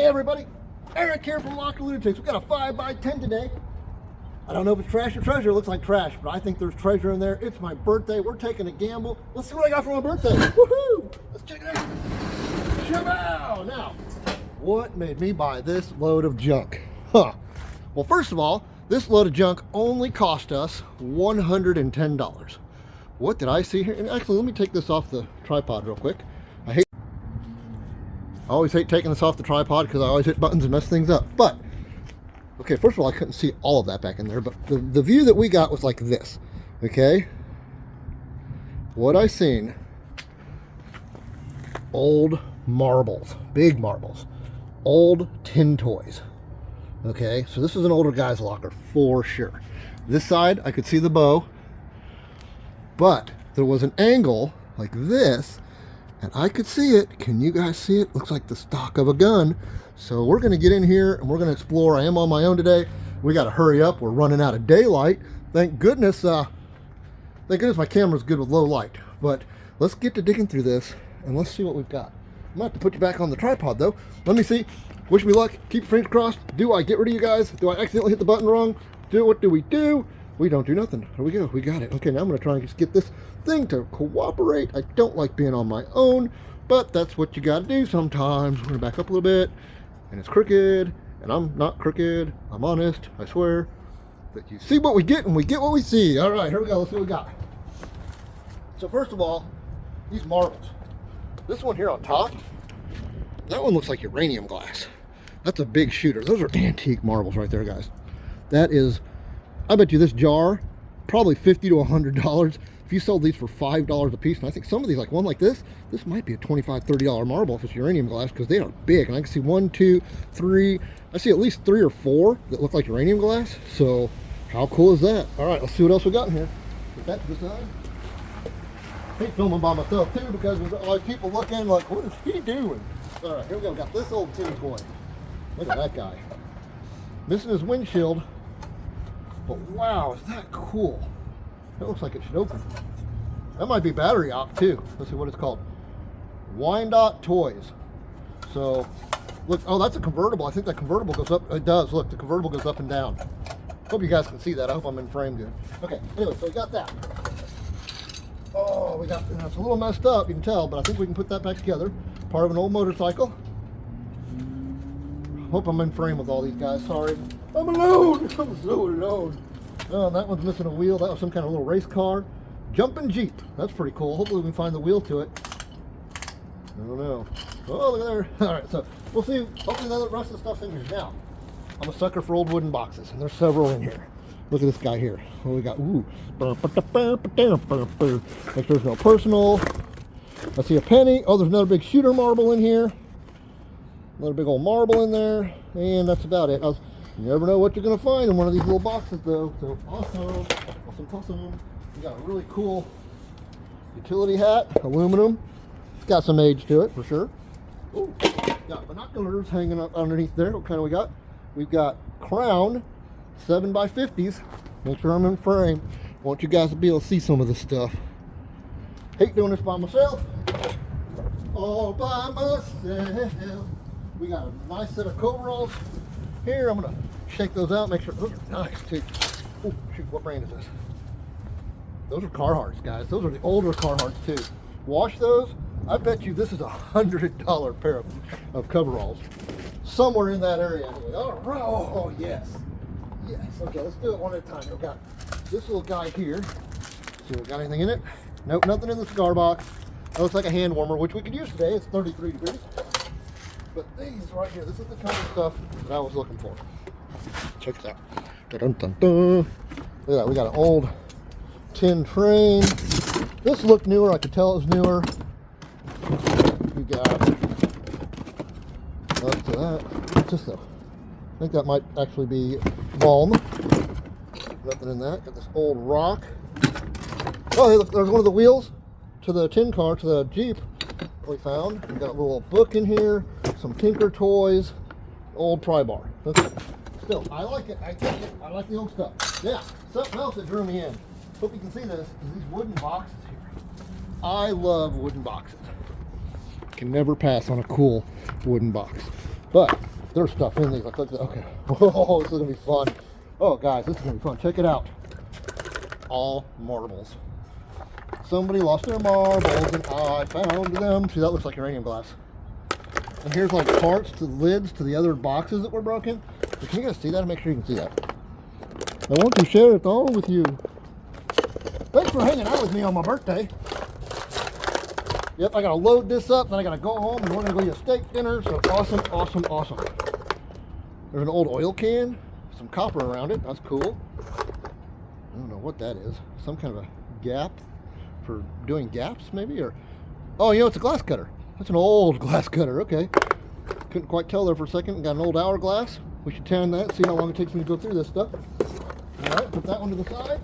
everybody, Eric here from Locker Lunatics. We got a 5x10 today. I don't know if it's trash or treasure. It looks like trash, but I think there's treasure in there. It's my birthday. We're taking a gamble. Let's see what I got for my birthday. Woohoo! Let's check it out. Shabow! Now, what made me buy this load of junk? Well, first of all, this load of junk only cost us $110. What did I see here? And actually, let me take this off the tripod real quick. I always hate taking this off the tripod because I always hit buttons and mess things up. But, okay, first of all, I couldn't see all of that back in there, but the view that we got was like this, okay? What I seen, old marbles, big marbles, old tin toys, okay? So this is an older guy's locker for sure. This side, I could see the bow, but there was an angle like this, and I could see it. Can you guys see it? Looks like the stock of a gun. So we're going to get in here and we're going to explore. I am on my own today. We got to hurry up. We're running out of daylight. Thank goodness my camera's good with low light. But let's get to digging through this and let's see what we've got. I'm going to have to put you back on the tripod though. Let me see. Wish me luck. Keep your fingers crossed. Do I get rid of you guys? Do I accidentally hit the button wrong? What do we do? We don't do nothing. Here we go. We got it. Okay, now I'm going to try and just get this thing to cooperate. I don't like being on my own, but that's what you got to do sometimes. We're going to back up a little bit, and it's crooked, and I'm not crooked. I'm honest, I swear. But you see what we get, and we get what we see. All right, here we go. Let's see what we got. So first of all, these marbles. This one here on top, that one looks like uranium glass. That's a big shooter. Those are antique marbles right there, guys. That is... I bet you this jar, probably $50 to $100. If you sold these for $5 a piece, and I think some of these, like one like this might be a $25, $30 marble if it's uranium glass, because they are big. And I can see 1, 2, 3, I see at least 3 or 4 that look like uranium glass. So how cool is that? All right, let's see what else we got in here. Put that to the side. I hate filming by myself too, because there's always people looking like, what is he doing? All right, here we go. Got this old tin toy. Look at that guy. Missing his windshield. But wow, is that cool? That looks like it should open. That might be battery op too. Let's see what it's called. Wyandotte Toys. So, look, oh, that's a convertible. I think that convertible goes up. It does, look, the convertible goes up and down. Hope you guys can see that. I hope I'm in frame good. Okay, anyway, so we got that. Oh, we got, it's a little messed up, you can tell, but I think we can put that back together. Part of an old motorcycle. Hope I'm in frame with all these guys, sorry. I'm alone! I'm so alone. Oh, that one's missing a wheel. That was some kind of little race car. Jumping Jeep. That's pretty cool. Hopefully we can find the wheel to it. I don't know. Oh, look at there. All right, so we'll see. Hopefully the rest of the stuff's in here. Now, I'm a sucker for old wooden boxes, and there's several in here. Look at this guy here. What we got? Ooh. Make sure there's no personal. I see a penny. Oh, there's another big shooter marble in here. Another big old marble in there. And that's about it. You never know what you're going to find in one of these little boxes, though. So, awesome. Awesome. We got a really cool utility hat, aluminum. It's got some age to it, for sure. Ooh, got binoculars hanging up underneath there. What kind of we got? We've got Crown 7x50s. Make sure I'm in frame. Want you guys to be able to see some of this stuff. Hate doing this by myself. All by myself. We got a nice set of coveralls. Here, I'm going to shake those out, make sure those are nice too. Oh, shoot, what brand is this? Those are Carhartts, guys. Those are the older Carhartts too. Wash those. I bet you this is $100 pair of coveralls. Somewhere in that area anyway. All right. Oh, yes. Yes. Okay, let's do it one at a time. We've got this little guy here. See if we got anything in it. Nope, nothing in the cigar box. That looks like a hand warmer, which we could use today. It's 33 degrees. But these right here, this is the kind of stuff that I was looking for. Check this out. Dun, dun, dun. Look at that, we got an old tin frame. This looked newer, I could tell it was newer. We got up to that. What's this though? I think that might actually be balm. Nothing in that. Got this old rock. Oh, hey, look, there's one of the wheels to the tin car, to the Jeep we found. We got a little book in here, some Tinker toys, old pry bar. Okay. Still, I like it. I take it. I like the old stuff. Yeah, something else that drew me in. Hope you can see this. Is these wooden boxes here. I love wooden boxes. Can never pass on a cool wooden box. But There's stuff in these. Like, look, okay. Oh, this is gonna be fun. Oh, guys, this is gonna be fun. Check it out. All marbles. Somebody lost their marbles and I found them. See, that looks like uranium glass. And here's like parts to the lids to the other boxes that were broken. But can you guys see that? Make sure you can see that. I want to share it all with you. Thanks for hanging out with me on my birthday. Yep, I gotta load this up, then I gotta go home and we're gonna go eat a steak dinner. So awesome, awesome, awesome. There's an old oil can, some copper around it. That's cool. I don't know what that is. Some kind of a gap for doing gaps, maybe? Or oh, you know, it's a glass cutter. That's an old glass cutter. Okay. Couldn't quite tell there for a second. Got an old hourglass. We should tan that, see how long it takes me to go through this stuff. All right, put that one to the side.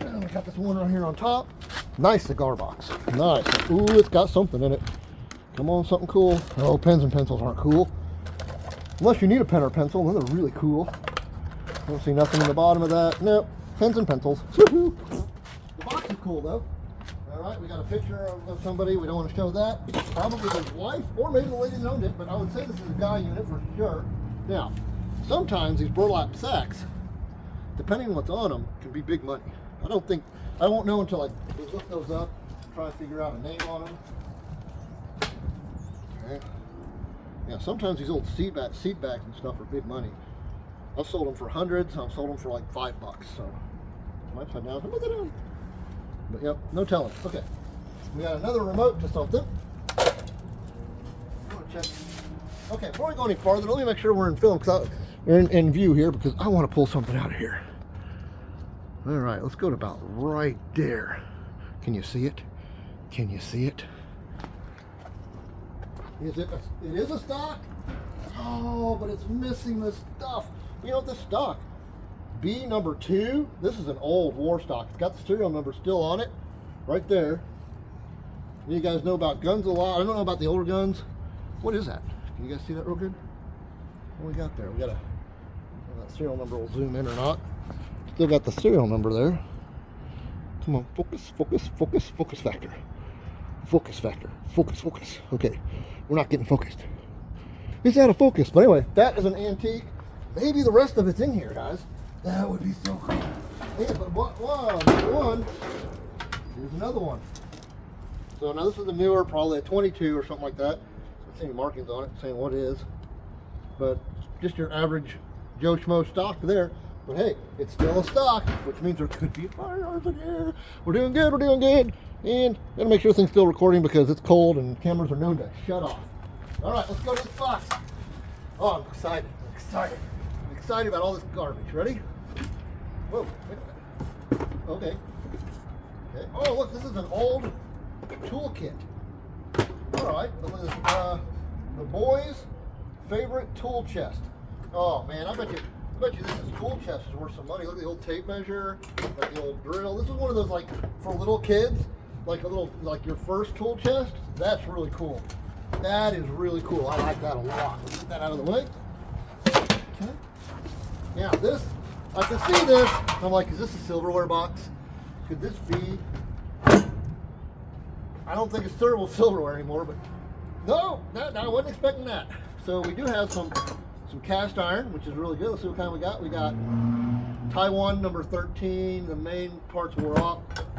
And we got this one right here on top. Nice cigar box. Nice. Ooh, it's got something in it. Come on, something cool. Oh, pens and pencils aren't cool. Unless you need a pen or pencil, then they're really cool. Don't see nothing in the bottom of that. Nope. Pens and pencils. Woohoo! The box is cool though. All right, we got a picture of somebody. We don't want to show that. Probably his wife, or maybe the lady that owned it, but I would say this is a guy unit for sure. Now, sometimes these burlap sacks, depending on what's on them, can be big money. I won't know until I look those up, try to figure out a name on them. Okay. Yeah, sometimes these old seed bags and stuff are big money. I've sold them for hundreds. I've sold them for like $5. So, upside down. Look at them. But yep, no telling. Okay, we got another remote to something. Check. Okay, before we go any farther, let me make sure we're in film, because we're in view here, because I want to pull something out of here. All right, let's go to about right there. Can you see it? Can you see it? Is it? It is a stock. Oh, but it's missing the stuff. You know what? This stock, B number 2. This is an old war stock. It's got the serial number still on it, right there. You guys know about guns a lot. I don't know about the older guns. What is that? Can you guys see that real good? What we got there? We got that serial number will zoom in or not. Still got the serial number there. Come on, focus, focus, focus, focus factor. Focus factor. Focus, focus. Okay, we're not getting focused. It's out of focus. But anyway, that is an antique. Maybe the rest of it's in here, guys. That would be so cool. Yeah, but one. Here's another one. So now this is a newer, probably a 22 or something like that. Don't see any markings on it saying what it is. But just your average Joe Schmo stock there. But hey, it's still a stock, which means there could be firearms in here. We're doing good, we're doing good. And gotta make sure this thing's still recording because it's cold and cameras are known to shut off. All right, let's go to this box. Oh, I'm excited, I'm excited about all this garbage. Ready? Whoa, wait a minute. Okay. Oh, look, this is an old toolkit. All right, the boys' favorite tool chest. Oh man, I bet you this tool chest is worth some money. Look at the old tape measure, like the old drill. This is one of those like for little kids, like a little like your first tool chest. That's really cool. That is really cool. I like that a lot. Let's get that out of the way. Okay. Now this, I can see this. I'm like, is this a silverware box? Could this be? I don't think it's servable silverware anymore, but no, I wasn't expecting that. So we do have some cast iron, which is really good. Let's see what kind we got. We got Taiwan number 13. The main parts wore off,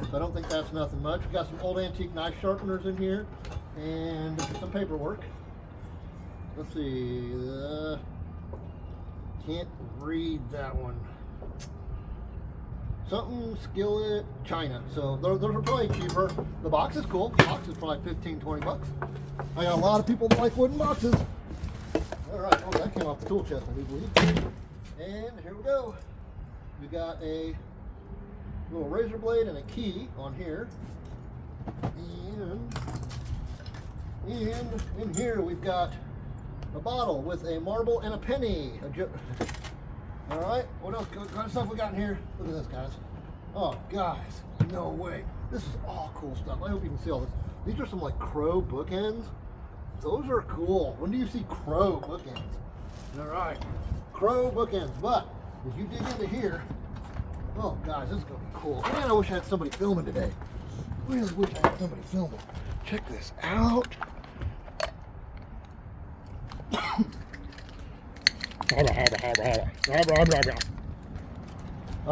so I don't think that's nothing much. We got some old antique knife sharpeners in here, and some paperwork. Let's see. Can't read that one. Something skillet China. So those are probably cheaper. The box is cool. The box is probably 15, 20 bucks. I got a lot of people that like wooden boxes. All right, oh, that came off the tool chest, I do believe. And here we go. We got a little razor blade and a key on here. And in here we've got a bottle with a marble and a penny. All right, what else? What kind of stuff we got in here? Look at this, guys. Oh, guys, no way. This is all cool stuff. I hope you can see all this. These are some like crow bookends. Those are cool. When do you see crow bookends? All right, crow bookends. But if you dig into here, oh, guys, this is gonna be cool. Man, I wish I had somebody filming today. Really wish I had somebody filming. Check this out. All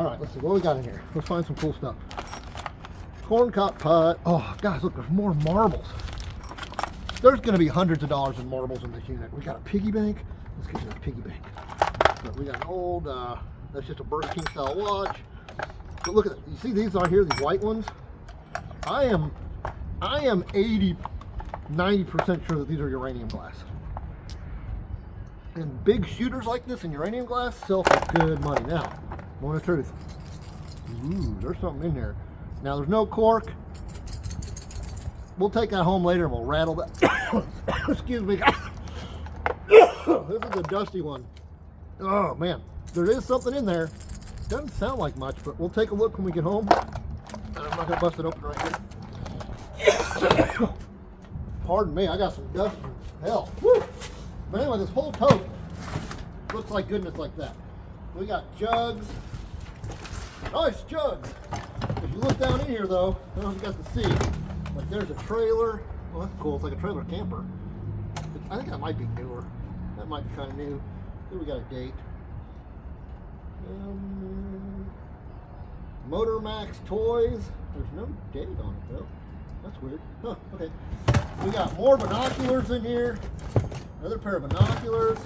right, let's see what we got in here. Let's find some cool stuff. Corncob putt. Oh, guys, look, there's more marbles. There's going to be hundreds of dollars in marbles in this unit. We got a piggy bank. Let's get to the piggy bank. But we got an old, that's just a Burger King style watch. But look at it. You see these right here, these white ones? I am 80, 90% sure that these are uranium glass. And big shooters like this in uranium glass sell for good money. Now, moment of truth. Ooh, there's something in there. Now, there's no cork. We'll take that home later and we'll rattle that. Excuse me. This is a dusty one. Oh, man. There is something in there. Doesn't sound like much, but we'll take a look when we get home. I'm not going to bust it open right here. Pardon me, I got some dust from hell. Woo! But anyway, this whole tote looks like goodness like that. We got jugs. Nice jugs. If you look down in here, though, I don't know if you guys can see, like there's a trailer. Well, that's cool. It's like a trailer camper. I think that might be newer. That might be kind of new. Here we got a date. Motor Max Toys. There's no date on it, though. That's weird. Huh, okay. We got more binoculars in here. Another pair of binoculars.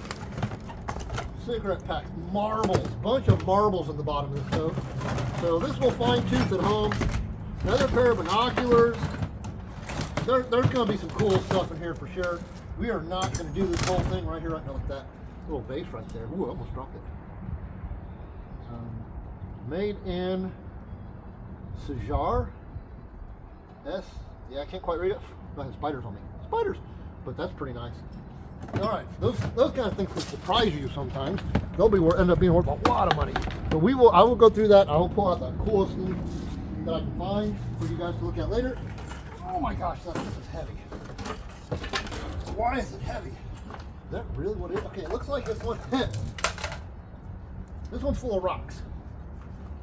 Cigarette packs. Marbles. Bunch of marbles in the bottom of this tote. So this will fine tooth at home. Another pair of binoculars. There's going to be some cool stuff in here for sure. We are not going to do this whole thing right here, right now, like that little vase right there. Ooh, I almost dropped it. Made in Sajar. Yeah, I can't quite read it. I have spiders on me. Spiders! But that's pretty nice. All right, those kind of things will surprise you sometimes. They'll be end up being worth a lot of money. But I will go through that. I will pull out the coolest thing that I can find for you guys to look at later. Oh my gosh, this is heavy. Why is it heavy? Is that really what it is? Okay, it looks like this one's hit. This one's full of rocks.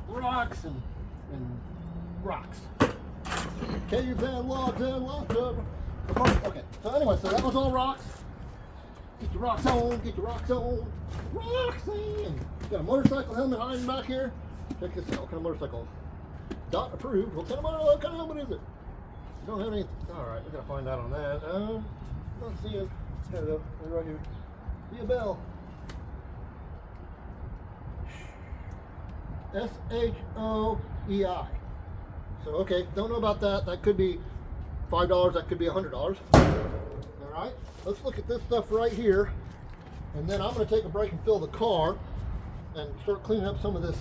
Rocks and rocks. Caves and logs of. Okay, so anyway, so that was all rocks. Get your rocks on, get your rocks on. Rocks in. Got a motorcycle helmet hiding back here. Check this out. What kind of motorcycle? Dot approved. What kind of helmet is it? You don't have any. Alright, we gotta find out on that. Let's see it. There we go. Right here. See a bell. SHOEI. So, okay, don't know about that. That could be $5, that could be $100. All right, let's look at this stuff right here. And then I'm going to take a break and fill the car and start cleaning up some of this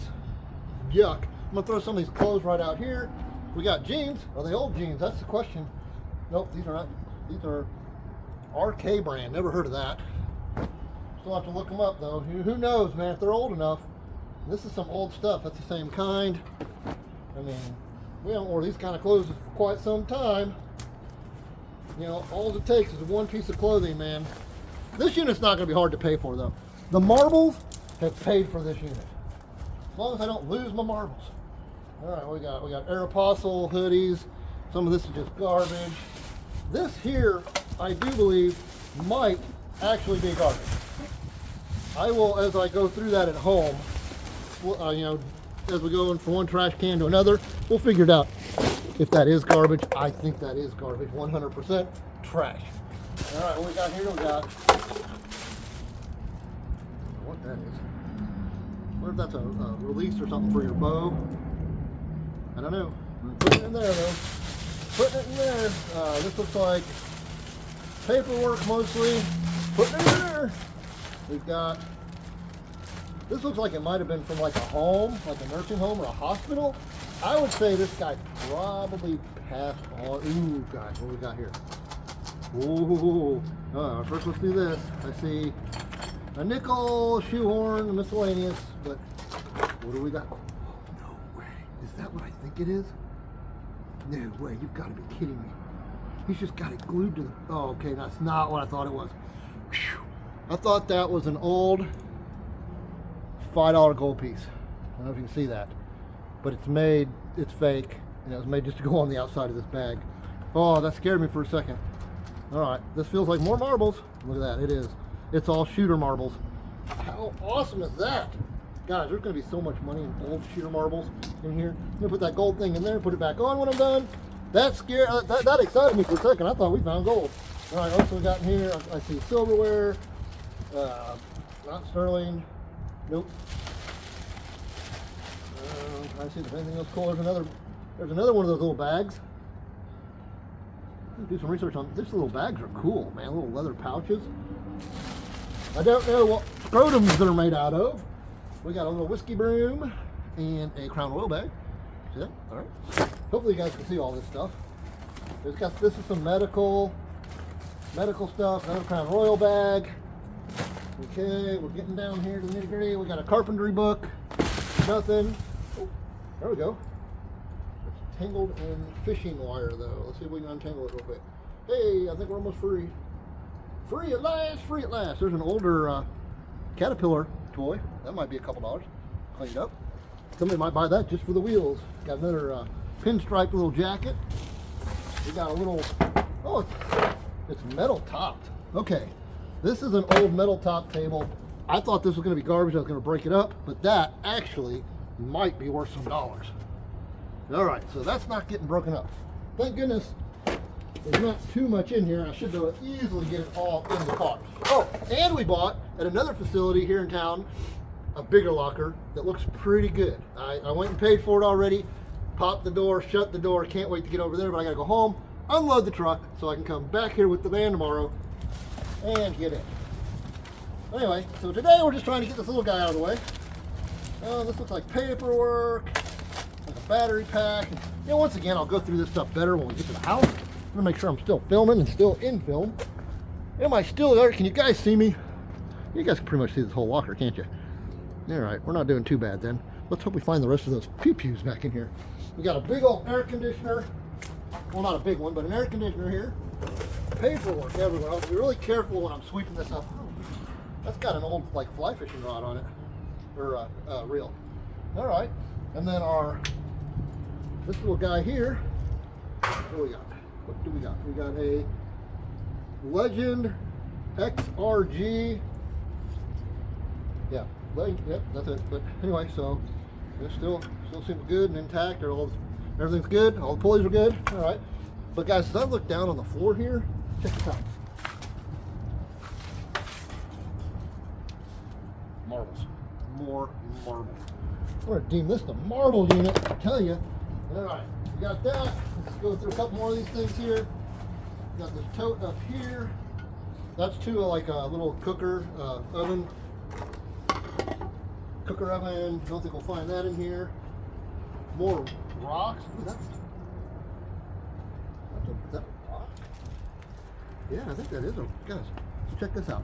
yuck. I'm going to throw some of these clothes right out here. We got jeans. Are they old jeans? That's the question. Nope, these are not. These are RK brand. Never heard of that. Still have to look them up, though. Who knows, man, if they're old enough. This is some old stuff. That's the same kind. I mean, we haven't worn these kind of clothes for quite some time. You know, all it takes is one piece of clothing, man. This unit's not going to be hard to pay for, though. The marbles have paid for this unit. As long as I don't lose my marbles. All right, what we got? We got Aeropostale hoodies. Some of this is just garbage. This here, I do believe, might actually be garbage. I will, as I go through that at home, you know, as we go in from one trash can to another, we'll figure it out. If that is garbage, I think that is garbage. 100% trash. All right, what we got here? We got what that is. I wonder if that's a release or something for your bow. I don't know. Put it in there though. Putting it in there. This looks like paperwork mostly. Putting it in there. We've got. This looks like it might have been from like a home, like a nursing home or a hospital. I would say this guy probably passed on. Ooh, guys, what we got here? Ooh. First, let's do this. I see a nickel, shoehorn, miscellaneous, but what do we got? Oh, no way. Is that what I think it is? No way. You've got to be kidding me. He's just got it glued to the. Oh, okay. That's not what I thought it was. Whew. I thought that was an old $5 gold piece. I don't know if you can see that, but it's made, it's fake, and it was made just to go on the outside of this bag. Oh, that scared me for a second. All right, this feels like more marbles. Look at that, it is. It's all shooter marbles. How awesome is that? Guys, there's going to be so much money in old sheer marbles in here. I'm going to put that gold thing in there, put it back on when I'm done. That scared, that excited me for a second. I thought we found gold. All right, also we got in here, I see silverware, not sterling, nope. I see if there's anything else cool. There's another one of those little bags. Do some research on these little bags are cool, man. Little leather pouches. I don't know what scrotums they're made out of. We got a little whiskey broom and a Crown Royal bag. See that? All right. Hopefully you guys can see all this stuff. This is some medical stuff. Another Crown Royal bag. Okay, we're getting down here to the nitty gritty. We got a carpentry book. Nothing. Oh, there we go. It's tangled in fishing wire though. Let's see if we can untangle it real quick. Hey, I think we're almost free. Free at last, free at last. There's an older Caterpillar toy. That might be a couple dollars. Cleaned up. Somebody might buy that just for the wheels. Got another pinstripe little jacket. We got a little, oh, it's metal topped. Okay, this is an old metal top table. I thought this was going to be garbage. I was going to break it up, but that actually might be worth some dollars. All right, so that's not getting broken up. Thank goodness there's not too much in here. I should be able to easily get it all in the car. Oh, and we bought at another facility here in town a bigger locker that looks pretty good. I went and paid for it already. Popped the door, shut the door. Can't wait to get over there, but I gotta go home, unload the truck so I can come back here with the van tomorrow and get in. Anyway, so today we're just trying to get this little guy out of the way. This looks like paperwork, like a battery pack. And, you know, once again, I'll go through this stuff better when we get to the house. I'm gonna make sure I'm still filming and still in film. Am I still there? Can you guys see me? You guys can pretty much see this whole locker, can't you? All right, we're not doing too bad then. Let's hope we find the rest of those pew-pews back in here. We got a big old air conditioner. Well, not a big one, but an air conditioner here. Paperwork everywhere. I'll be really careful when I'm sweeping this up. That's got an old, like, fly fishing rod on it, or reel. All right, and then this little guy here. What do we got? What do we got? We got a Legend XRG. Yeah, yep, that's it. But anyway, so it still seems good and intact. Everything's good. All the pulleys are good. All right. But guys, as I look down on the floor here, check this out. Marbles. More marbles. I'm going to deem this the marble unit, I tell you. All right, we got that. Let's go through a couple more of these things here. Got this tote up here. That's like a little cooker oven. Cooker oven. Don't think we'll find that in here. More rocks. Ooh, that's a rock. Yeah, I think that is a, guys, so check this out.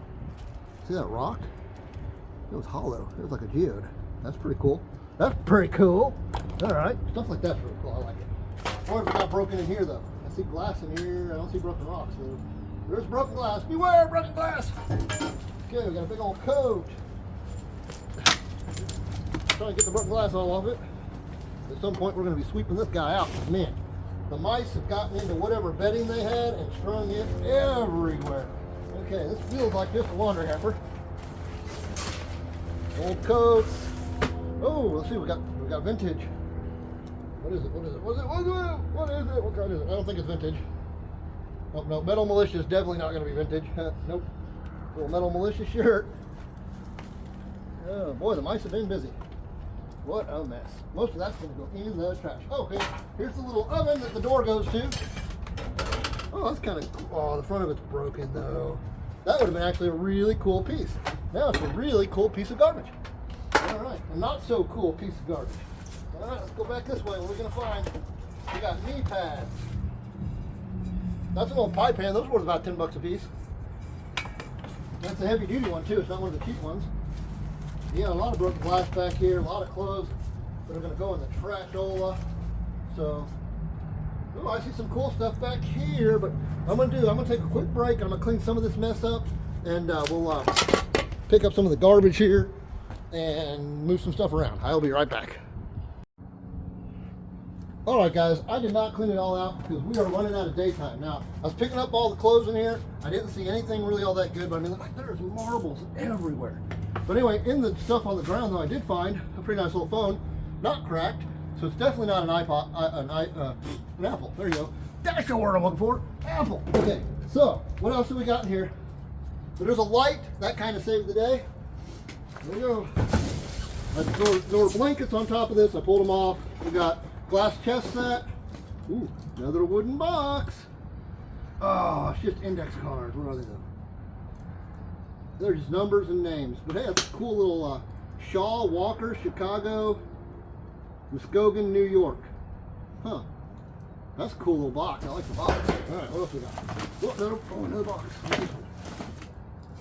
See that rock? It was hollow. It was like a geode. That's pretty cool. That's pretty cool. All right, stuff like that's really cool. I like it. I wonder if it's not broken in here though. I see glass in here. I don't see broken rocks. So there's broken glass. Beware, broken glass. Okay, we got a big old coat. Trying to get the broken glass all off it. At some point, we're going to be sweeping this guy out. Man, the mice have gotten into whatever bedding they had and strung it everywhere. Okay, this feels like just a laundry hamper. Old coat. Oh, let's see. We got vintage. What is it? What is it? What is it? What kind is it? I don't think it's vintage. Nope, no. Metal Militia is definitely not going to be vintage. Nope. Little Metal Militia shirt. Oh boy, the mice have been busy. What a mess. Most of that's going to go in the trash. Oh, okay. Here's the little oven that the door goes to. Oh, that's kind of cool. Oh, the front of it's broken though. That would have been actually a really cool piece. Now it's a really cool piece of garbage. All right, a not so cool piece of garbage. All right, let's go back this way. What are we going to find? We got knee pads. That's an old pie pan. Those were worth about 10 bucks a piece. That's a heavy duty one too. It's not one of the cheap ones. Yeah, a lot of broken glass back here, a lot of clothes that are going to go in the trashola. So, oh, I see some cool stuff back here, but I'm going to take a quick break. I'm going to clean some of this mess up, and we'll pick up some of the garbage here and move some stuff around. I'll be right back. All right, guys, I did not clean it all out because we are running out of daytime. Now, I was picking up all the clothes in here. I didn't see anything really all that good, but I mean, like, there's marbles everywhere. But anyway, in the stuff on the ground, though, I did find a pretty nice little phone, not cracked, so it's definitely not an iPod, an Apple. There you go. That's the word I'm looking for. Apple. Okay. So what else have we got in here? So there's a light that kind of saved the day. There we go. There were blankets on top of this. I pulled them off. We got glass chest set. Ooh, another wooden box. Oh, it's just index cards. What are they though? They're just numbers and names. But hey, that's a cool little Shaw, Walker, Chicago, Muskogee, New York. Huh. That's a cool little box. I like the box. All right, what else we got? Oh, another box.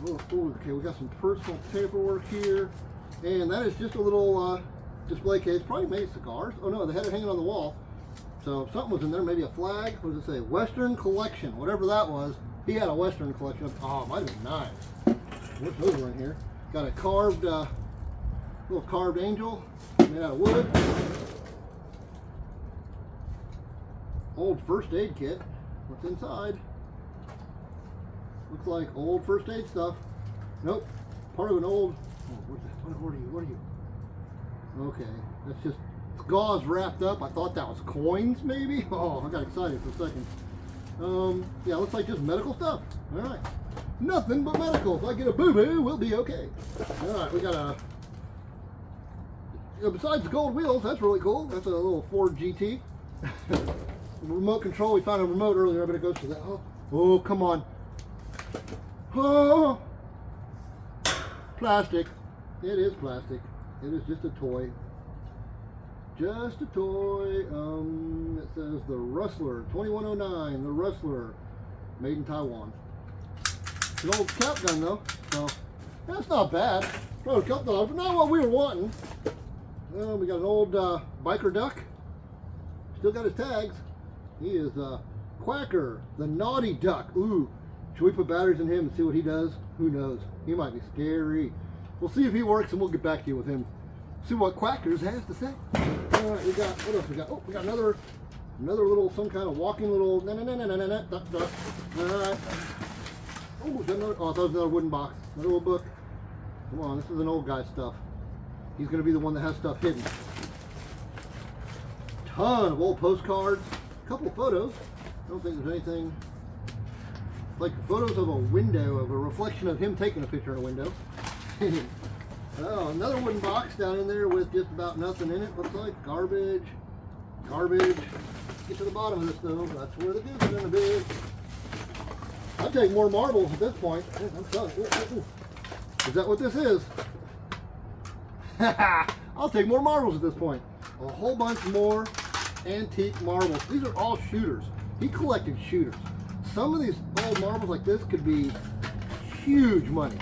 Oh, okay, we got some personal paperwork here. And that is just a little display case. Probably made cigars. Oh no, they had it hanging on the wall. So something was in there, maybe a flag. What does it say? Western Collection. Whatever that was. He had a Western Collection. Oh, it might have been nice. What's over in here? Got a carved, little carved angel made out of wood. Old first aid kit. What's inside? Looks like old first aid stuff. Nope. Part of an old. Oh, what are you? Okay, that's just gauze wrapped up. I thought that was coins, maybe. Oh, I got excited for a second. Yeah, looks like just medical stuff. All right, nothing but medical. If I get a boo-boo, we'll be okay. All right, we got a. You know, besides the gold wheels, that's really cool. That's a little Ford GT. Remote control. We found a remote earlier. I bet it goes to that. Oh, come on. Oh, plastic. It is plastic. It is just a toy. Just a toy. It says the Rustler 2109. The Rustler, made in Taiwan. It's an old scout gun though, so that's not bad. Probably a couple dollars, but not what we were wanting. We got an old biker duck. Still got his tags. He is Quacker, the naughty duck. Ooh, should we put batteries in him and see what he does? Who knows? He might be scary. We'll see if he works and we'll get back to you with him. See what Quackers has to say. All right, we got, what else we got? Oh, we got another little, some kind of walking little, duck, duck. All right. Oh, is that another, oh, I thought it was another wooden box. Another little book. Come on, this is an old guy stuff. He's going to be the one that has stuff hidden. Ton of old postcards. A couple of photos. I don't think there's anything. Like photos of a window, of a reflection of him taking a picture in a window. Oh, another wooden box down in there with just about nothing in it. Looks like garbage. Get to the bottom of this though. That's where the goose is going to be. I'll take more marbles at this point. I'm telling you. Is that what this is? I'll take more marbles at this point. A whole bunch more antique marbles. These are all shooters. He collected shooters. Some of these old marbles like this could be huge money.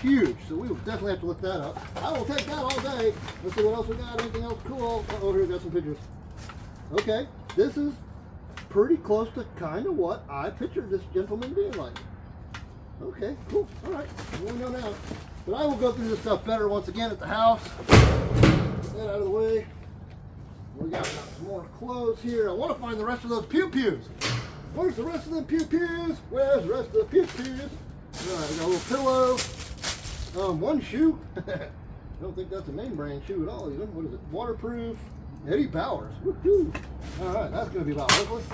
Huge. So we will definitely have to look that up. I will take that all day. Let's see what else we got. Anything else cool? Oh, here we got some pictures. Okay. This is pretty close to kind of what I pictured this gentleman being like. Okay, cool. All right. We know now. But I will go through this stuff better once again at the house. Get that out of the way. We got some more clothes here. I want to find the rest of those pew-pews. Where's the rest of the pew-pews? Where's the rest of the pew-pews? All right, we got a little pillow. One shoe. I don't think that's a name brand shoe at all even. What is it? Waterproof. Eddie Bowers. Woo-hoo. All right, that's going to be about worthless.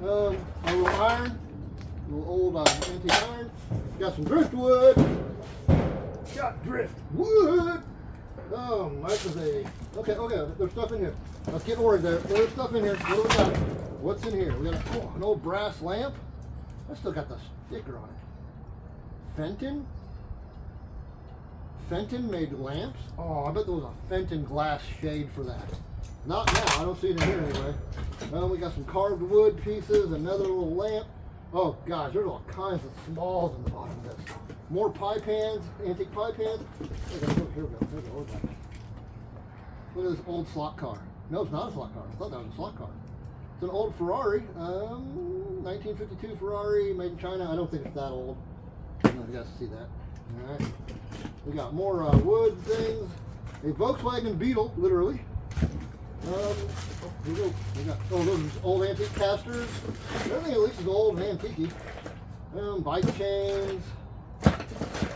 A little iron. A little old antique iron. Got some driftwood. Got driftwood. Oh, microwave. Okay, there's stuff in here. Let's get worried there. There's stuff in here. What do we got? What's in here? We got an old brass lamp. I still got the sticker on it. Fenton made lamps. Oh, I bet there was a Fenton glass shade for that. Not now. I don't see it in here anyway. We got some carved wood pieces. Another little lamp. Oh gosh, there's all kinds of smalls in the bottom of this. More pie pans, antique pie pans. Here we go. Look at this old slot car. No, it's not a slot car. I thought that was a slot car. It's an old Ferrari, 1952 Ferrari, made in China. I don't think it's that old. You guys see that. All right. We got more wood things. A Volkswagen Beetle, literally. We got, those are old antique casters. Everything at least is old and antique. Bike chains,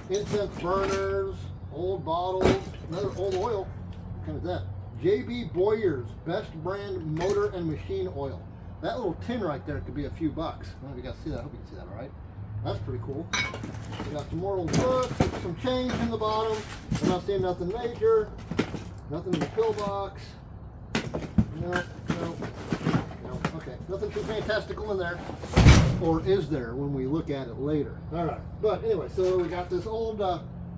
incense burners. Old bottles, another old oil. What kind is that? JB Boyer's Best Brand Motor and Machine Oil. That little tin right there could be a few bucks. I don't know if you guys see that. I hope you can see that all right. That's pretty cool. We got some more old books, some change in the bottom. I'm not seeing nothing major. Nothing in the pillbox. No. Okay, nothing too fantastical in there. Or is there when we look at it later? All right, but anyway, so we got this old,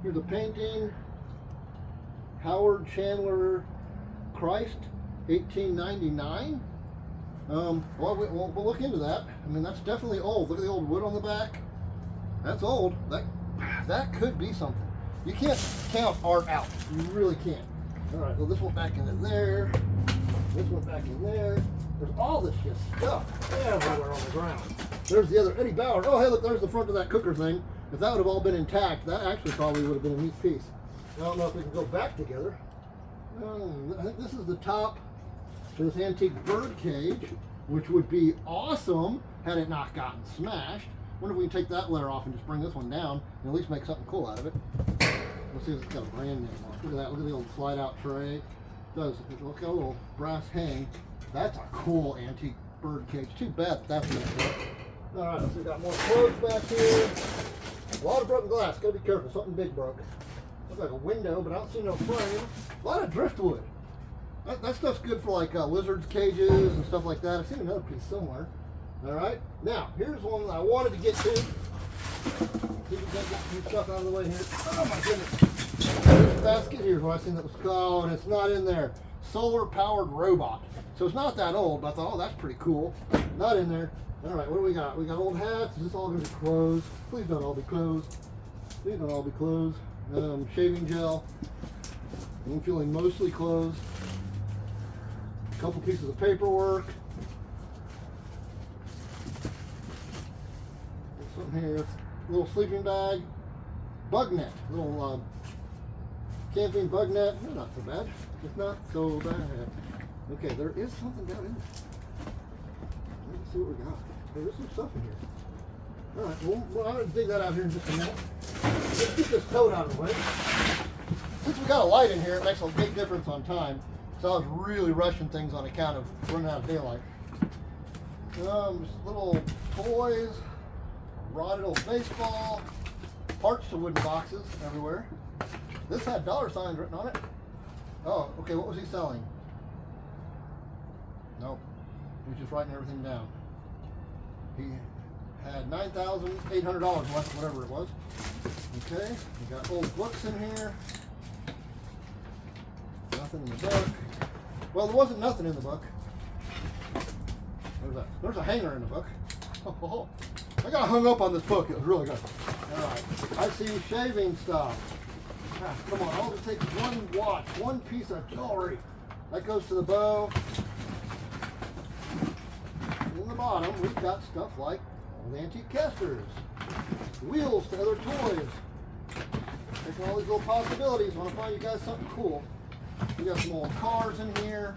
here's a painting. Howard Chandler Christ, 1899. Well, we'll look into that. I mean, that's definitely old. Look at the old wood on the back. That's old. That could be something. You can't count art out. You really can't. All right, well, this went back into there. This went back in there. There's all this just stuff everywhere on the ground. There's the other Eddie Bauer. Oh, hey, look, there's the front of that cooker thing. If that would have all been intact, that actually probably would have been a neat piece. I don't know if we can go back together. I think this is the top to this antique bird cage, which would be awesome had it not gotten smashed. Wonder if we can take that layer off and just bring this one down and at least make something cool out of it. Let's see if it's got a brand name on it. Look at that. Look at the old slide out tray. It does. Look at a little brass hang. That's a cool antique bird cage. Too bad that's not it. All right, so we got more clothes back here. A lot of broken glass. Gotta be careful. Something big broke. Looks like a window, but I don't see no frame. A lot of driftwood. That stuff's good for like lizards cages and stuff like that. I've seen another piece somewhere. All right. Now, here's one that I wanted to get to. See if we can get some stuff out of the way here. Oh my goodness. This basket here's what I seen that was called, and it's not in there. Solar powered robot. So it's not that old, but I thought, oh, that's pretty cool. Not in there. All right, what do we got? We got old hats. Is this all going to be clothes? Please don't all be clothes. Please don't all be clothes. Shaving gel. I'm feeling mostly clothes. A couple pieces of paperwork. Something here. Little sleeping bag. Bug net. Little camping bug net. They're not so bad. It's not so bad. Okay, there is something down in there. Let's see what we got. There's some stuff in here. All right, well, I'm going to dig that out here in just a minute. Let's get this tote out of the way. Since we got a light in here, it makes a big difference on time. So I was really rushing things on account of running out of daylight. Just little toys, rotted old baseball, parts to wooden boxes everywhere. This had dollar signs written on it. Oh, okay, what was he selling? Nope, he was just writing everything down. He had $9,800 left, whatever it was. Okay, we got old books in here. Nothing in the book. Well, there wasn't nothing in the book. There's a hanger in the book. Oh, I got hung up on this book. It was really good. All right, I see shaving stuff. Come on, I'll just take one watch, one piece of jewelry. That goes to the bow. In the bottom, we've got stuff like old antique casters, wheels to other toys. Taking all these little possibilities. I want to find you guys something cool. We got some old cars in here.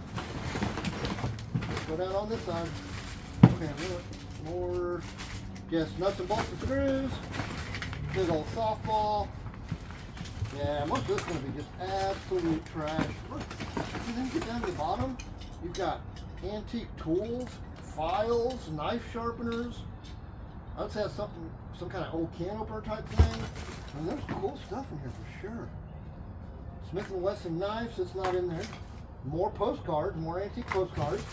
Let's go down on this side. Okay, more just nuts and bolts and screws. Big old softball. Yeah, most of this is going to be just absolute trash. Look, and then you get down to the bottom, you've got antique tools, files, knife sharpeners. I would say that's some kind of old can opener type thing. I mean, there's cool stuff in here for sure. Smith & Wesson knives, it's not in there. More postcards, more antique postcards.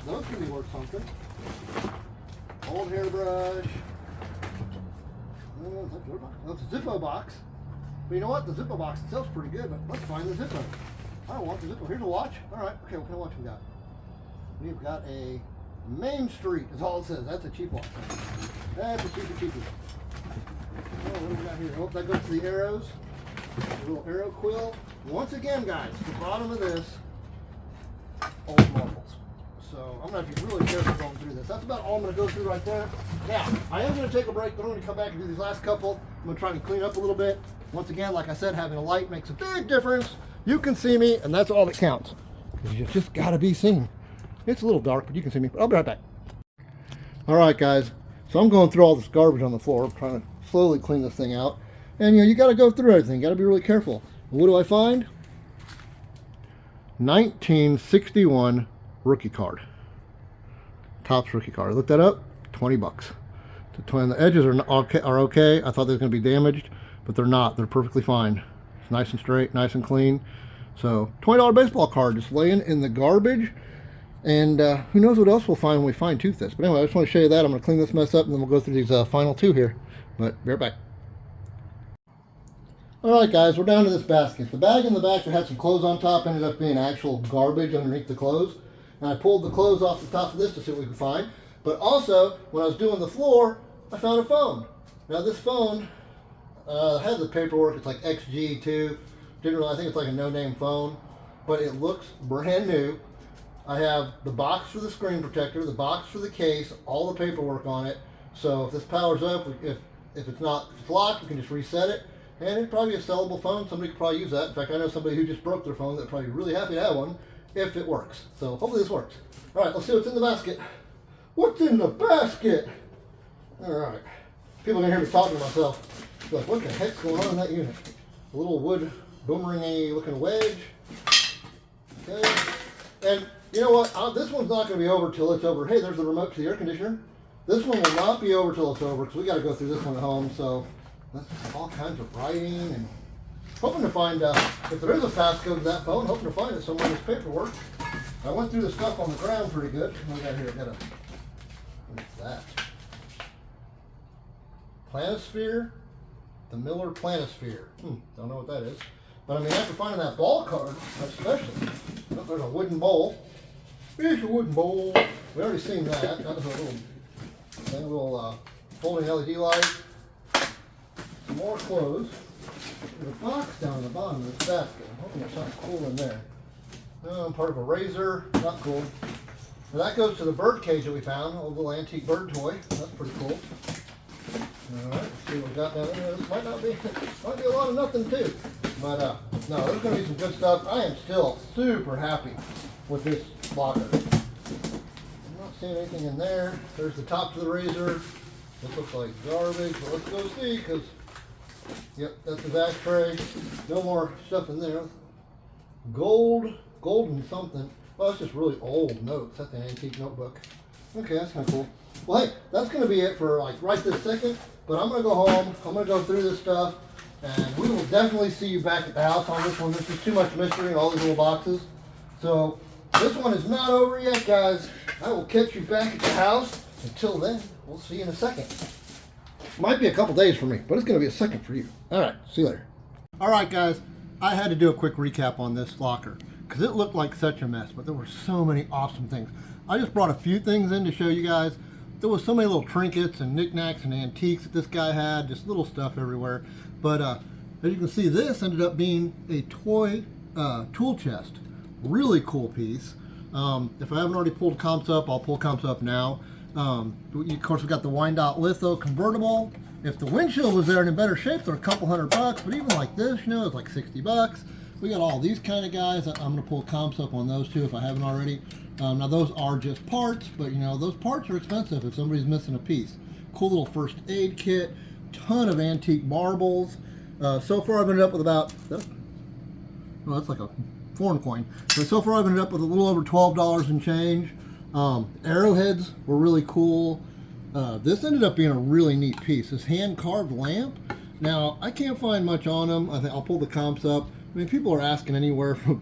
Those can be worth something. Old hairbrush. That's a Zippo box. But you know what? The Zippo box itself's pretty good, but let's find the Zippo. I don't want the Zippo. Here's a watch. All right. Okay, what kind of watch we got? We've got a Main Street, is all it says. That's a cheap watch. That's a cheapie. Oh, what do we got here? Oh, that goes to the arrows. A little arrow quill. Once again, guys, the bottom of this, old marbles. So I'm going to have to be really careful going through this. That's about all I'm going to go through right there. Now, I am going to take a break, but I'm going to come back and do these last couple. I'm going to try to clean up a little bit. Once again, like I said, having a light makes a big difference. You can see me, and that's all that counts. You just got to be seen. It's a little dark, but you can see me. I'll be right back. All right, guys. So I'm going through all this garbage on the floor. I'm trying to slowly clean this thing out. And you got to go through everything. Got to be really careful. And what do I find? 1961 rookie card. Topps rookie card. I looked that up. 20 bucks. The edges are okay. I thought they were going to be damaged, but they're not. They're perfectly fine. It's nice and straight, nice and clean. So $20 baseball card just laying in the garbage. And who knows what else we'll find when we fine tooth this. But anyway, I just want to show you that. I'm going to clean this mess up, and then we'll go through these final two here. But be right back. Alright guys, we're down to this basket. The bag in the back that had some clothes on top ended up being actual garbage underneath the clothes. And I pulled the clothes off the top of this to see what we could find. But also, when I was doing the floor, I found a phone. Now this phone had the paperwork. It's like XG2. I think it's like a no-name phone. But it looks brand new. I have the box for the screen protector, the box for the case, all the paperwork on it. So if this powers up, if it's locked, we can just reset it. And it's probably a sellable phone. Somebody could probably use that. In fact, I know somebody who just broke their phone that's probably really happy to have one if it works. So hopefully this works. All right, let's see what's in the basket. What's in the basket? All right. People are going to hear me talking to myself. They're like, what the heck's going on in that unit? A little wood boomerang-y looking wedge. Okay. And you know what? This one's not going to be over till it's over. Hey, there's the remote to the air conditioner. This one will not be over till it's over because we got to go through this one at home. So that's all kinds of writing and hoping to find if there is a passcode to that phone, hoping to find it somewhere in this paperwork. I went through the stuff on the ground pretty good. What do I got here? What's that? Planisphere? The Miller Planisphere. Don't know what that is. But I mean, after finding that ball card, especially, oh, there's a wooden bowl. Here's a wooden bowl. We already seen that. That was a little folding LED light. Some more clothes. There's a box down at the bottom of this basket. I'm hoping there's something cool in there. Part of a razor. Not cool. Now that goes to the bird cage that we found. A little antique bird toy. That's pretty cool. Alright, let's see what we got down there. This might be a lot of nothing too. But no, there's going to be some good stuff. I am still super happy with this locker. I'm not seeing anything in there. There's the top to the razor. This looks like garbage, but let's go see because, yep, that's the back tray. No more stuff in there. Golden something. Well, it's just really old notes. That's an antique notebook. Okay, that's kind of cool. Well, hey, that's going to be it for like right this second. But I'm going to go home. I'm going to go through this stuff. And we will definitely see you back at the house on this one. This is too much mystery in all these little boxes. So this one is not over yet, guys. I will catch you back at the house. Until then, we'll see you in a second. Might be a couple days for me, but it's going to be a second for you. All right, see you later. All right, guys. I had to do a quick recap on this locker because it looked like such a mess, but there were so many awesome things. I just brought a few things in to show you guys. There was so many little trinkets and knickknacks and antiques that this guy had, just little stuff everywhere. But as you can see, this ended up being a toy tool chest. Really cool piece. If I haven't already pulled comps up, I'll pull comps up now. Of course, we got the Wyandotte Litho convertible. If the windshield was there and in better shape, they're a couple $100. But even like this, it's like 60 bucks. We got all these kind of guys. I'm going to pull comps up on those too if I haven't already. Now those are just parts, but those parts are expensive if somebody's missing a piece. Cool little first aid kit. Ton of antique marbles. So far I've ended up with about, well, that's like a foreign coin. But so far I've ended up with a little over $12 and change. Arrowheads were really cool. This ended up being a really neat piece. This hand-carved lamp. Now, I can't find much on them. I think I'll pull the comps up. I mean, people are asking anywhere from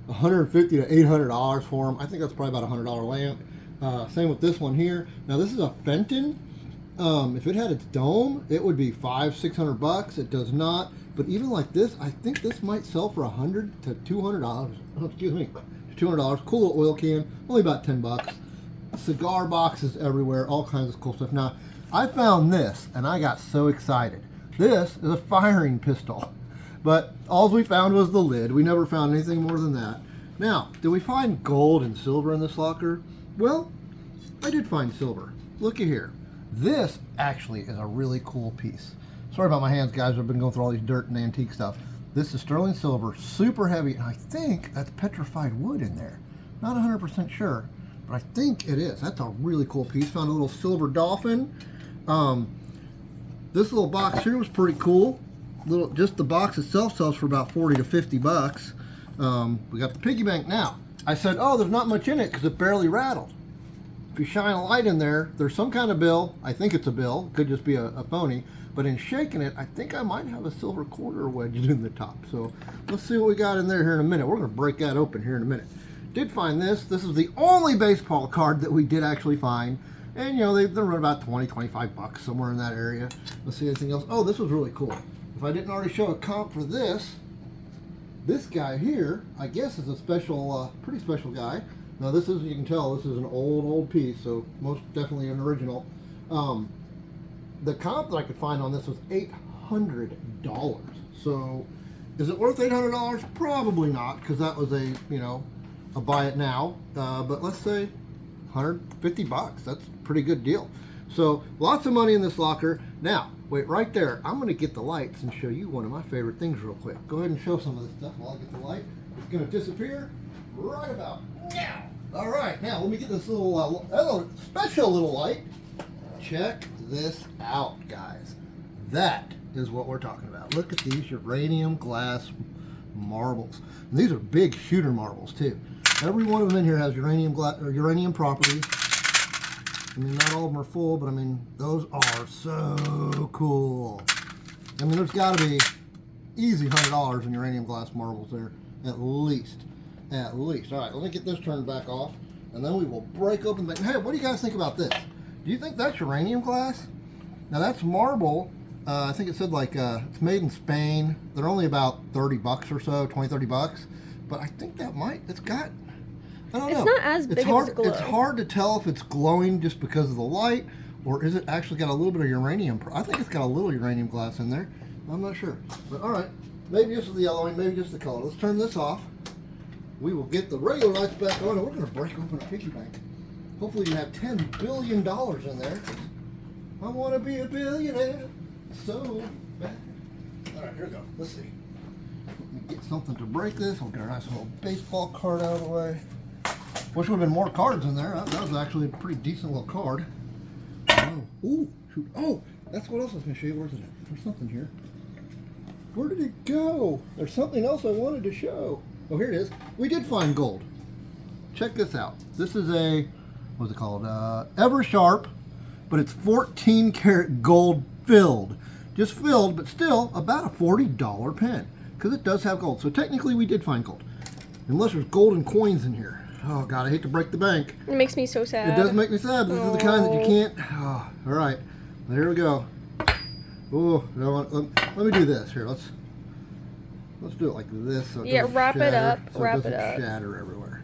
$150 to $800 for them. I think that's probably about a $100 lamp. Same with this one here. Now, this is a Fenton. If it had its dome, it would be $500-600 bucks. It does not. But even like this, I think this might sell for $100 to $200. Oh, excuse me, $200. Cool little oil can, only about 10 bucks. Cigar boxes everywhere, all kinds of cool stuff. Now, I found this, and I got so excited. This is a firing pistol, but all we found was the lid. We never found anything more than that. Now, did we find gold and silver in this locker? Well, I did find silver. Looky here. This actually is a really cool piece. Sorry about my hands, guys. I've been going through all these dirt and antique stuff. This is sterling silver, super heavy, and I think that's petrified wood in there. Not 100% sure, but I think it is. That's a really cool piece. Found a little silver dolphin. This little box here was pretty cool. little, just the box itself sells for about 40 to 50 bucks. We got the piggy bank now. I said, oh, there's not much in it because it barely rattled. If you shine a light in there, there's some kind of bill. I think it's a bill. Could just be a phony. But in shaking it, I think I might have a silver quarter wedged in the top. So let's see what we got in there here in a minute. We're going to break that open here in a minute. Did find this. This is the only baseball card that we did actually find. And, you know, they're running about 20, 25 bucks, somewhere in that area. Let's see anything else. Oh, this was really cool. If I didn't already show a comp for this guy here, I guess is a special, pretty special guy. Now this is, you can tell, this is an old piece, so most definitely an original. The comp that I could find on this was $800. So is it worth $800? Probably not, because that was a, you know, a buy it now. But let's say 150 bucks. That's a pretty good deal. So lots of money in this locker. Now, wait right there. I'm going to get the lights and show you one of my favorite things real quick. Go ahead and show some of this stuff while I get the light. It's going to disappear right about now. All right, now let me get this little special little light. Check this out, guys. That is what we're talking about. Look at these uranium glass marbles. And these are big shooter marbles too. Every one of them in here has uranium glass or uranium properties. I mean, not all of them are full, but I mean, those are so cool. I mean, there's got to be easy $100 in uranium glass marbles there, at least. At least. All right, let me get this turned back off, and then we will break open the... Hey, what do you guys think about this? Do you think that's uranium glass? Now, that's marble. I think it said, like, it's made in Spain. They're only about 30 bucks or so, 20, 30 bucks. But I think that might... It's got... I don't know. It's not as big as glow. It's hard to tell if it's glowing just because of the light, or is it actually got a little bit of uranium? I think it's got a little uranium glass in there. I'm not sure. But, all right. Maybe just the yellowing, maybe just the color. Let's turn this off. We will get the regular lights back on, and we're going to break open a piggy bank. Hopefully you have $10 billion in there. I want to be a billionaire so bad. All right, here we go. Let's see. Let me get something to break this. We'll get a nice little baseball card out of the way. Wish would have been more cards in there. That was actually a pretty decent little card. Oh, ooh, shoot. Oh, that's what else I was going to show you. Where's it at? There's something here. Where did it go? There's something else I wanted to show. Oh, here it is. We did find gold. Check this out. This is a, what's it called? Ever Sharp, but it's 14 karat gold filled. Just filled, but still about a $40 pen, because it does have gold. So technically we did find gold. Unless there's golden coins in here. Oh God, I hate to break the bank. It makes me so sad. It does make me sad. This is the kind that you can't. Oh, all right, well, here we go. Oh, let me do this here. Let's do it like this. So it wrap shatter, it up. So wrap it it up. Shatter everywhere.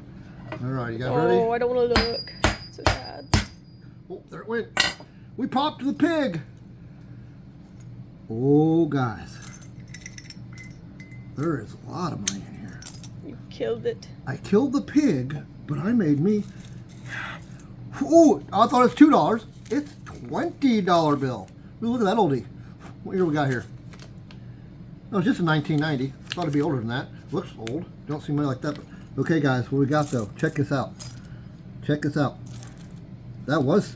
All right, you guys ready? Oh, I don't want to look. So sad. Oh, there it went. We popped the pig. Oh, guys, there is a lot of money in here. You killed it. I killed the pig, but I made me. Oh, I thought it was $2. It's $20 bill. Ooh, look at that oldie. What year we got here? No, it's just a 1990. Thought it'd be older than that. Looks old. Don't see money like that. But okay, guys, what we got though? Check this out. Check this out. That was.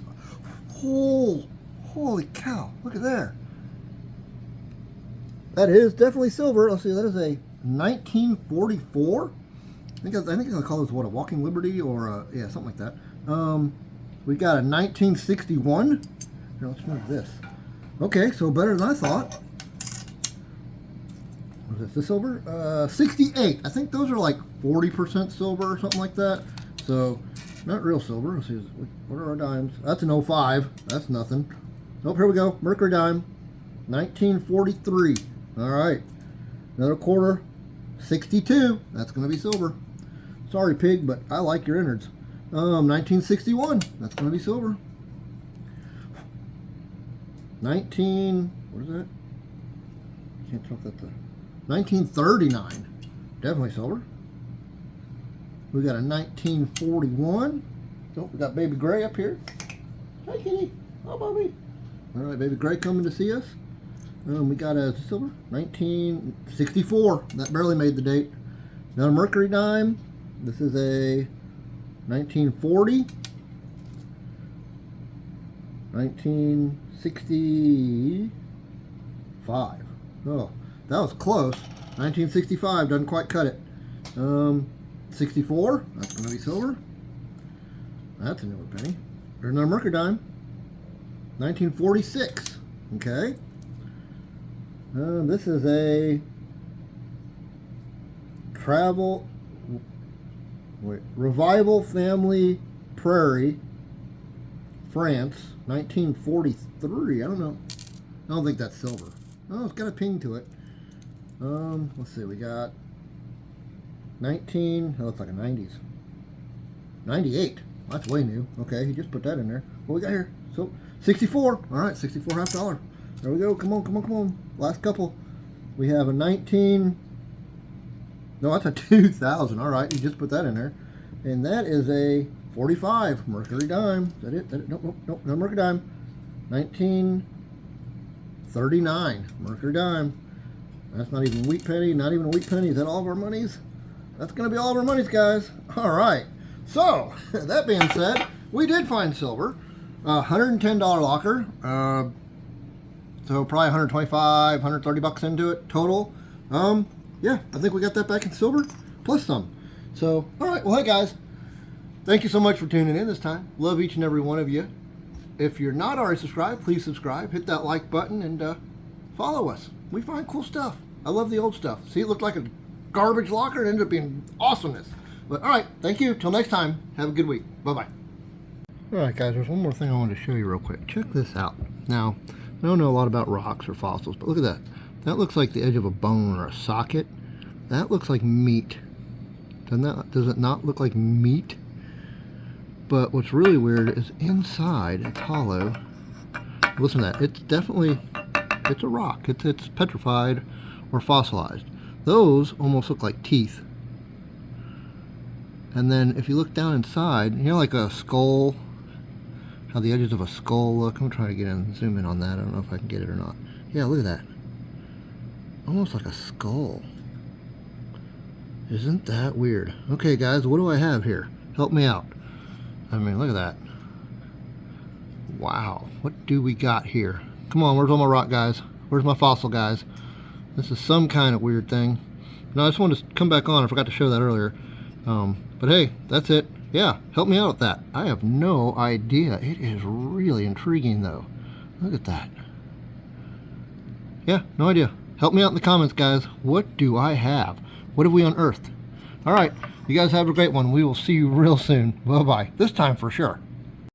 Oh, holy cow! Look at there. That is definitely silver. Let's see. That is a 1944. I think I'll call this what, a Walking Liberty or a, yeah, something like that. We got a 1961. Here, let's move this. Okay, so better than I thought. What is this? The silver? 68. I think those are like 40% silver or something like that. So not real silver. Let's see. What are our dimes? That's an 05. That's nothing. Nope. Here we go. Mercury dime. 1943. All right. Another quarter. 62. That's going to be silver. Sorry, pig, but I like your innards. 1961. That's going to be silver. What is that? Can't tell if that's a 1939. Definitely silver. We got a 1941. Oh, we got Baby Gray up here. Hi, kitty. Oh, Bobby. All right, Baby Gray coming to see us. We got a silver. 1964. That barely made the date. Another Mercury dime. This is a 1940. 1965. Oh, That was close. 1965 doesn't quite cut it. 64, that's going to be silver. That's a newer penny. There's another Mercadime. 1946. Okay. This is a Revival Family Prairie, France, 1943. I don't know. I don't think that's silver. Oh, it's got a ping to it. Let's see. We got 19. That looks like a 90s. 98. That's way new. Okay, he just put that in there. What we got here? So 64. All right, 64 half dollar. There we go. Come on, come on, come on. Last couple. We have a 19. No, that's a 2000. All right, you just put that in there. And that is a 45 Mercury dime. Is that it? Nope, no Mercury dime. 1939 Mercury dime. That's not even a wheat penny. Not even a wheat penny. Is that all of our monies? That's going to be all of our monies, guys. All right. So, that being said, we did find silver. $110 locker. So probably 125, 130 bucks into it total. Yeah, I think we got that back in silver plus some. So, all right. Well, hey guys, thank you so much for tuning in this time. Love each and every one of you. If you're not already subscribed, please subscribe. Hit that like button and follow us. We find cool stuff. I love the old stuff. See, it looked like a garbage locker. It ended up being awesomeness. But all right, thank you. Till next time, have a good week. Bye-bye. All right, guys, there's one more thing I wanted to show you real quick. Check this out. Now, I don't know a lot about rocks or fossils, but look at that. That looks like the edge of a bone or a socket. That looks like meat. Does it not look like meat? But what's really weird is inside, it's hollow. Listen to that. It's definitely, it's a rock. It's petrified or fossilized. Those almost look like teeth. And then if you look down inside, you know, like a skull, how the edges of a skull look. I'm trying to get in, zoom in on that. I don't know if I can get it or not. Yeah, look at that. Almost like a skull. Isn't that weird? Okay, guys, what do I have here? Help me out. I mean, look at that. Wow, what do we got here? Come on, where's all my rock guys? Where's my fossil guys? This is some kind of weird thing. No, I just wanted to come back on. I forgot to show that earlier. But hey, that's it. Yeah, help me out with that. I have no idea. It is really intriguing, though. Look at that. Yeah, no idea. Help me out in the comments, guys. What do I have? What have we unearthed? All right, you guys have a great one. We will see you real soon. Bye-bye. This time for sure.